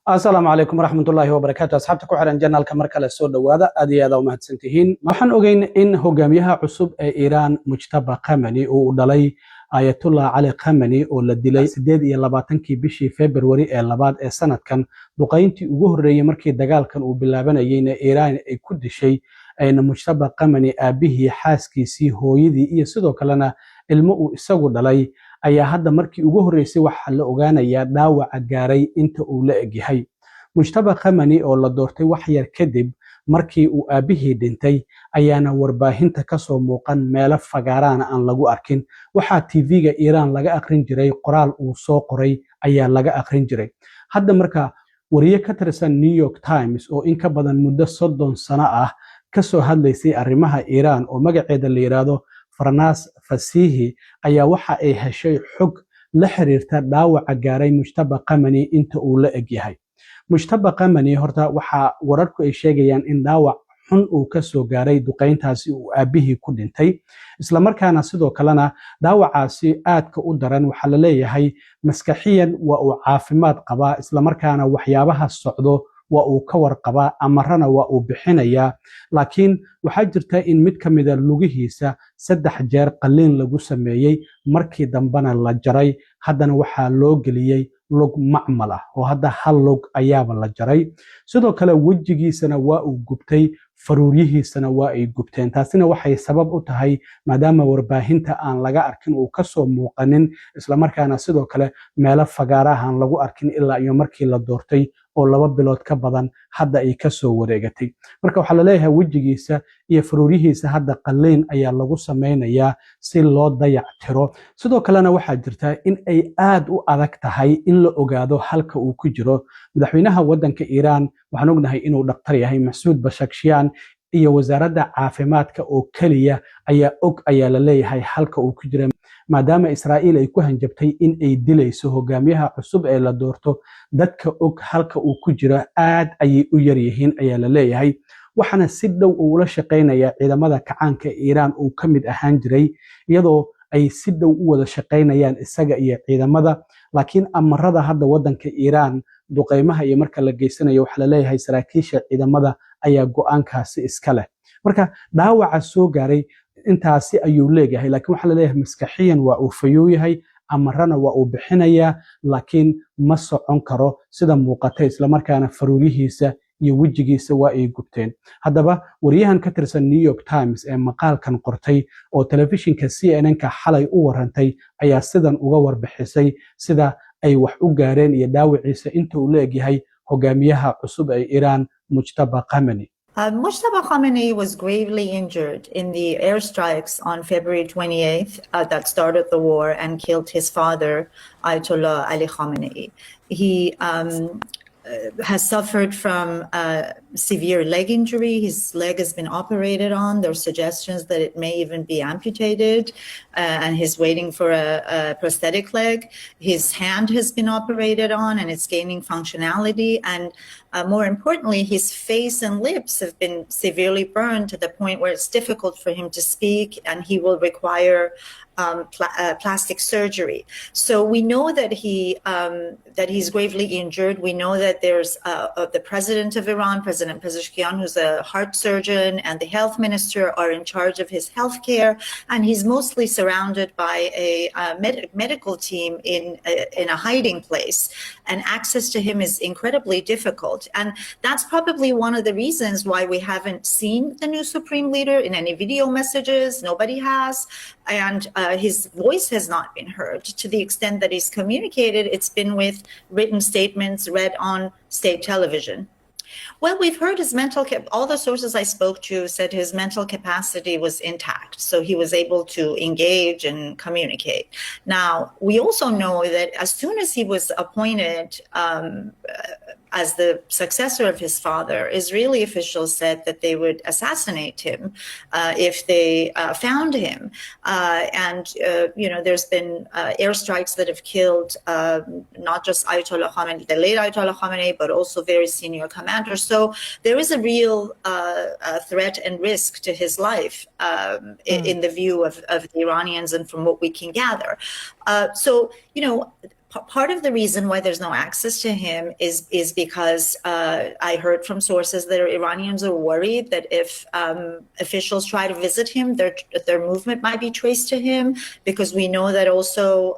asalaamu calaykum waraxmatullaahi wabarakaatu asxaabta ku xiran janaalka mar kale soo dhowaada aad iyo aad u mahadsantihiin waxaan ogeyn in hogaamiyaha cusub ee Iiraan Mujtaba Khamenei uu dhalay Ayatollah Ali Khamenei oo la dilay 28kii bishii February ee labaad ee sanadkan duqeyntii ugu horeeyay markii dagaalkan uu bilaabanayayna Iiraan ay ku dishay ayna Mujtaba Khamenei aabihii xaaskiisii hooyadii iyo sidoo kalena ilmo uu isagu dhalay ayaa hadda markii ugu horeysay waxa la ogaanayaa dhaawaca gaaray inta uu la egyahay Mujtaba Khamenei oo la doortay wax yar kadib markii uu aabihii dhintay ayaana warbaahinta ka soo muuqan meelo fagaarana aan lagu arkin waxa TV-ga Iiraan laga aqrin jiray qoraal uu soo qoray ayaa laga aqrin jiray hadda marka wariye ka tirsan New York Times oo in ka badan muddo 30 sano ah ka soo hadlaysay arrimaha Iiraan oo magaceeda la yiraahdo Farnas Fasihi ayaa waxa ay heshay xog la xiriirta dhaawaca gaaray Mujtaba Khamenei inta uu la egyahay Mujtaba Khamenei horta waxa wararku ay sheegayaan in dhaawac xun uu ka soo gaaray duqeyntaasi uu aabihii ku dhintay isla markaana sidoo kalena dhaawacaasi aadka u daran waxa la leeyahay maskaxiyan waa uu caafimaad qabaa isla markaana waxyaabaha socdo waa uu ka warqabaa amarana waa uu bixinayaa laakiin waxaa jirta in mid ka mid ah lugihiisa 3 jeer qalliin lagu sameeyay markii dambana la jaray haddana waxaa loo geliyay lug macmal ah oo hadda hal lug ayaaba la jaray sidoo kale wajigiisana waa uu gubtay faruuriyihiisana waa ay gubteen taasina waxay sabab u tahay maadaama warbaahinta aan laga arkin uu ka soo muuqanin isla markaana sidoo kale meelo fagaaraha aan lagu arkin ilaa iyo markii la doortay oo 2 bilood ka badan hadda ay ka soo wareegatay marka waxa la leeyahay wajigiisa iyo faruuriyihiisa hadda qalliin ayaa lagu sameynayaa si loo dayac tiro sidoo kalena waxaa jirta in ay aad u adag tahay in la ogaado halka uu ku jiro madaxweynaha wadanka Iiraan waxaan ognahay inuu dhaqtar yahay Mas'uud Bashakshiyan iyo wasaaradda caafimaadka oo kaliya ayaa la leeyahay halka uu ku jiro maadaama Israa'iil ay ku hanjabtay in ay dilayso hogaamiyaha cusub ee la doorto dadka og halka uu ku jiro aad ayay u yar yihiin ayaa la leeyahay waxana si dhow ula shaqeynaya ciidamada kacaanka Iiraan uu ka mid ahaan jiray iyadoo ay si dhow u wada shaqeynayaan isaga iyo ciidamada laakiin amarada hadda wadanka Iiraan duqeymaha iyo marka la geysanayo waxa la leeyahay saraakiisha ciidamada ayaa go'aankaasi iska leh marka dhaawaca soo gaaray intaasi ayuu leeyahay laakiin waxa la leeyahay maskaxiyan waa uu fayo yahay amarana waa uu bixinayaa laakiin ma socon karo sida muuqata isla markaana faruuriyihiisa iyo wajigiisa waa ay gubteen haddaba wariyahan ka tirsan New York Times ee maqaalkan qortay oo telefishinka CNN-ka xalay u warantay ayaa sidan uga warbixisay sida ay wax u gaareen iyo dhaawiciisa inta uu leeyahay hogaamiyaha cusub ee Iiraan Mujtaba Khamenei Mujtaba Khamenei was gravely injured in the airstrikes on February 28th that started the war and killed his father, Ayatollah Ali Khamenei. He has suffered from severe leg injury. His leg has been operated on. There are suggestions that it may even be amputated, and he's waiting for a prosthetic leg. His hand has been operated on, and it's gaining functionality. And more importantly, his face and lips have been severely burned to the point where it's difficult for him to speak, and he will require plastic surgery. So we know that he's gravely injured. We know that there's the president of Iran, President Pezeshkian, who's a heart surgeon, and the health minister are in charge of his health care, and he's mostly surrounded by a medical team in a hiding place, and access to him is incredibly difficult. And that's probably one of the reasons why we haven't seen the new supreme leader in any video messages. Nobody has. And his voice has not been heard to the extent that he's communicated. It's been with written statements read on state television. Well, we've heard his all the sources I spoke to said his mental capacity was intact, so he was able to engage and communicate. Now, we also know that as soon as he was appointed as the successor of his father, Israeli officials said that they would assassinate him if they found him. There's been airstrikes that have killed not just Ayatollah Khamenei, the late Ayatollah Khamenei, but also very senior commanders. So there is a real threat and risk to his life in the view of the Iranians and from what we can gather. Part of the reason why there's no access to him is because I heard from sources that Iranians are worried that if officials try to visit him, their movement might be traced to him, because we know that also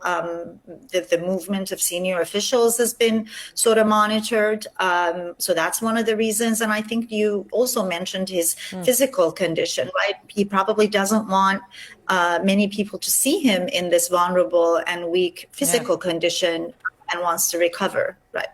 the movement of senior officials has been sort of monitored. So that's one of the reasons. And I think you also mentioned his physical condition, right? He probably doesn't want many people to see him in this vulnerable and weak physical condition and wants to recover, right?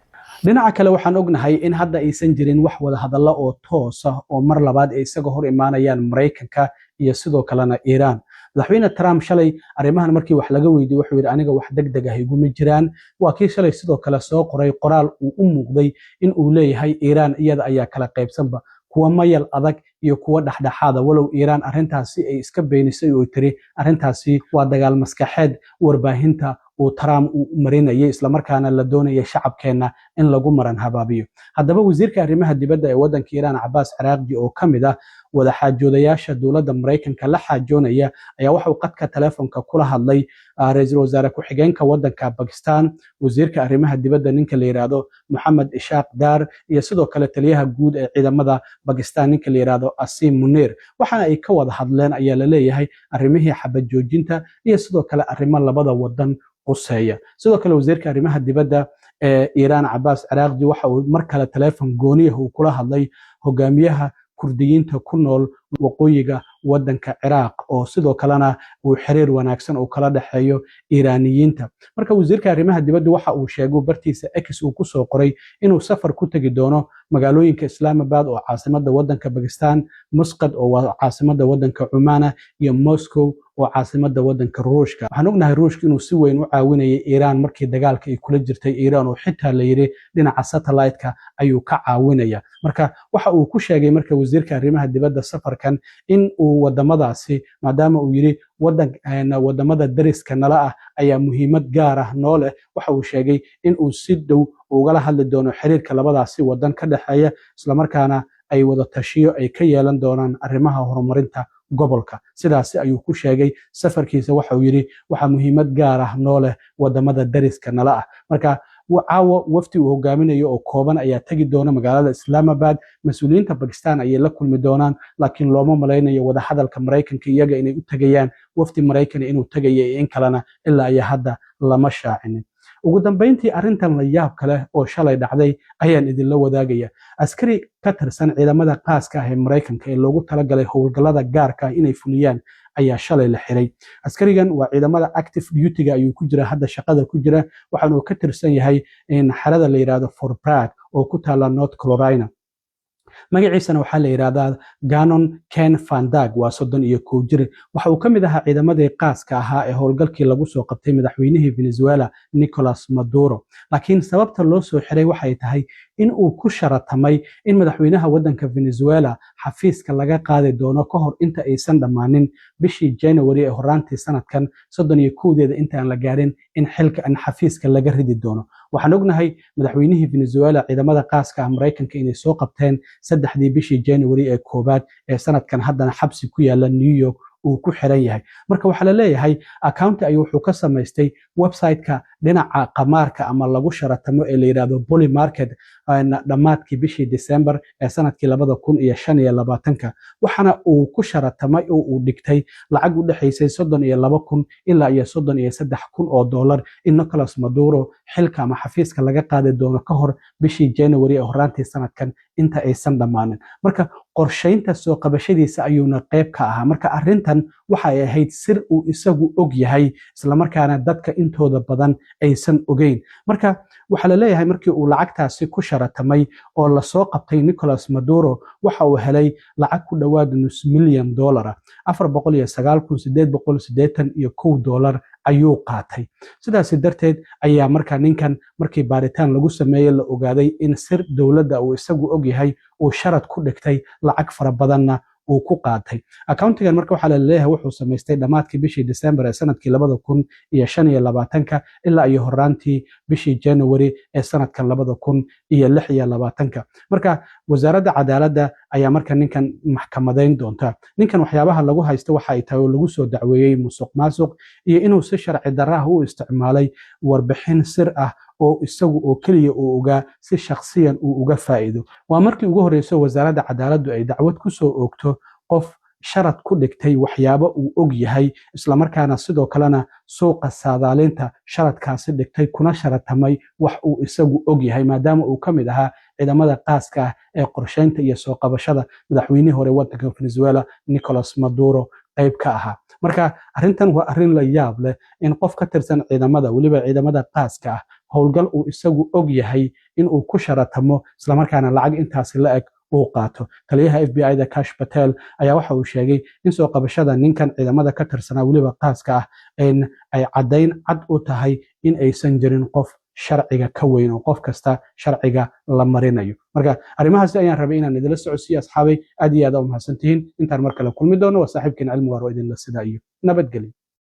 dhinaca kale waxaan ognahay in hadda aysan jirin wax wada hadallo oo toos ah oo mar labaad ay isaga hor imaanayaan Mareykanka iyo sidoo kalena Iran. madaxweyne Trump shalay arrimahan markii wax laga weydiiyay wuxuu yiri aniga wax degdeg ah iguma jiraan. waa kii shalay sidoo kale soo qoray qoraal uu u muuqday in uu leeyahay Iran iyada ayaa kala qaybsanba kuwa mayal adag iyo kuwa dhaxdhaxaada walow Iran arintaasi ay iska beenisay oo tiri arintaasi waa dagaal maskaxeed warbaahinta oo Trump uu marinayay isla markaana la doonayay shacabkeena in lagu maran habaabiyo. haddaba wasiirka arrimaha dibadda ee wadanka Iran Abbas Araghchi oo kamid ah wada xaajoodayaasha dawladda Mareykanka la xaajoonaya ayaa waxa uu qadka telefoonka kula hadlay ra'iisul wasaare ku xigeenka wadanka Pakistan wasiirka arrimaha dibadda ninka la yiraahdo Mohammad Ishaq Dar iyo sidoo kale taliyaha guud ee ciidamada Pakistan ninka la yiraahdo Asim Munir waxaana ay ka wada hadleen ayaa la leeyahay arrimihii xabad joojinta iyo sidoo kale arrimo labada wadan quseeya. sidoo kale wasiirka arrimaha dibadda ee Iran Abbas Araghchi waxa uu mar kale telefoon gooni ah kula hadlay hogaamiyaha kurdiyiinta ku nool waqooyiga wadanka Iraq oo sidoo kalena uu xiriir wanaagsan oo kala dhaxeeyo Iiraaniyiinta. marka wasiirka arrimaha dibadda waxa uu sheegay bartiisa X uu ku soo qoray inuu safar ku tagi doono magaalooyinka Islamabad oo caasimadda wadanka Pakistan, Muscat oo caasimadda wadanka Oman iyo Moscow oo caasimadda wadanka Ruushka. waxaan ognahay Ruushka inuu si weyn u caawinayay Iran markii dagaalka ay kula jirtay Iran oo xitaa la yiri dhinaca satellite-ka ayuu ka caawinaya. marka waxa uu ku sheegay marka wasiirka arrimaha dibadda safarkan in uu wadamadaasi maadaama uu yiri wadamada dariska nala ah ayaa muhiimad gaar ah noo leh waxa uu sheegay in uu si dhow ugala hadli doono xiriirka labadaasi wadan ka dhaxeeya isla markaana ay wada tashiyo ay ka yeelan doonaan arrimaha horumarinta gobolka. sidaas ayuu ku sheegay safarkiisa waxa uu yiri waxa muhiimad gaar ah noo leh wadamada dariska nala ah. marka caawa wafdi uu hogaaminayo oo kooban ayaa tagi doona magaalada Islamabad. mas'uuliyiinta Pakistan ayay la kulmi doonaan laakiin looma malaynayo wada hadalka Mareykanka iyaga inay u tagayaan wafdi Mareykan inuu tagayo in kalena ilaa ay hadda lama shaacinin. ugu dambeyntii arrintan la yaab kale oo shalay dhacday ayaan idinla wadaagaya. askari ka tirsan ciidamada qaaska ah ee Mareykanka ee loogu talagalay howlgallada gaarka ah inay fuliyaan ayaa shalay la xiray. askarigan waa ciidamada active duty-ga ayuu ku jira hadda shaqada ku jira waxaana uu ka tirsan yahay in xarada la yiraahdo Fort Bragg oo ku taala North Carolina. magaciisana waxaa la yiraahdaa Gannon Ken Van Dyke waa 31 jir waxa uu kamid ahaa ciidamadii qaaska ahaa ee howlgalkii lagu soo qabtay madaxweynihii Venezuela Nicolas Maduro. laakiin sababta loo soo xiray waxay tahay in uu ku sharatamay in madaxweynaha wadanka Venezuela xafiiska laga qaadi doono ka hor inta aysan dhamaanin bishii January ee horaantii sanadkan 31deeda inta aan la gaarin in xilka xafiiska laga ridi doono. waxaan ognahay madaxweynihii Venezuela ciidamada qaaska ah Mareykanka inay soo qabteen 3 bishii January ee koobaad ee sanadkan haddana xabsi ku yaala New York uu ku xiran yahay. marka waxa la leeyahay account ayuu wuxuu ka samaystay website-ka dhinaca qamaarka ama lagu sharatamo ee la yiraahdo Bully Market dhamaadkii bishii December ee sanadkii 2025 waxana uu ku sharatamay oo uu dhigtay lacag u dhaxaysay 32,000 ilaa iyo 33,000 oo dollar in Nicolas Maduro xilka ama xafiiska laga qaadi doono ka hor bishii January ee horaantii sanadkan inta aysan dhamaanin. marka qorsheynta soo qabashadiisa ayuuna qayb ka ahaa. marka arrintan waxa ay ahayd sir uu isagu og yahay isla markaana dadka intooda badan aysan ogeyn. marka waxa la leeyahay markii uu lacagtaasi ku sharatamay oo la soo qabtay Nicolas Maduro waxa uu helay lacag ku dhawaad $500,000 $409,881 ayuu qaatay. sidaas darteed ayaa marka ninkan markii baaritaan lagu sameeyay la ogaaday in sir dawladda uu isagu og yahay uu sharad ku dhigtay lacag fara badanna uu ku qaatay. accountigan marka waxa la leeyahay wuxuu samaystay dhamaadkii bishii December ee sanadkii 2025 ilaa iyo horaantii bishii January ee sanadkan 2026. marka wasaaradda cadaaladda ayaa marka ninkan maxkamadayn doonta. Ninkan waxyaabaha lagu haysto waxa ay tahay oo lagu soo dacweeyey musuqmaasuq iyo inuu si sharci darro ah u isticmaalay warbixin sir ah oo isagu oo keliya uu ogaa si shakhsiyan uu uga faa'iido. Waa markii ugu horreysay wasaaradda cadaaladdu ay dacwad ku soo oogto qof sharad ku dhigtay waxyaabo uu og yahay isla markaana sidoo kalena suuqa saadaalinta sharadkaasi dhigtay kuna sharatamay wax uu isagu og yahay maadaama uu ka mid ahaa ciidamada qaaska ah ee qorsheynta iyo soo qabashada madaxweynihii hore waddanka Venezuela Nicolas Maduro qayb ka ahaa. Marka arrintan waa arrin la yaab leh in qof ka tirsan ciidamada weliba ciidamada qaaska ah howlgal uu isagu og yahay in uu ku sharatamo isla markaana lacag intaasi la eg uu qaato. Taliyaha FBI-da Kash Patel ayaa waxa uu sheegay in soo qabashada ninkan ciidamada ka tirsanaa weliba qaaska ah ay caddayn cad u tahay in aysan jirin qof sharciga ka weyn oo qof kasta sharciga la marinayo. Marka arrimahaasi ayaan rabay inaan idinla socodsiiyo asxaabay. Aad iyo aad u mahadsantihiin. Intaan mar kale kulmi doono waa saaxiibkeen Cilmi Waaro idinla sidaa iyo nabadgelyo.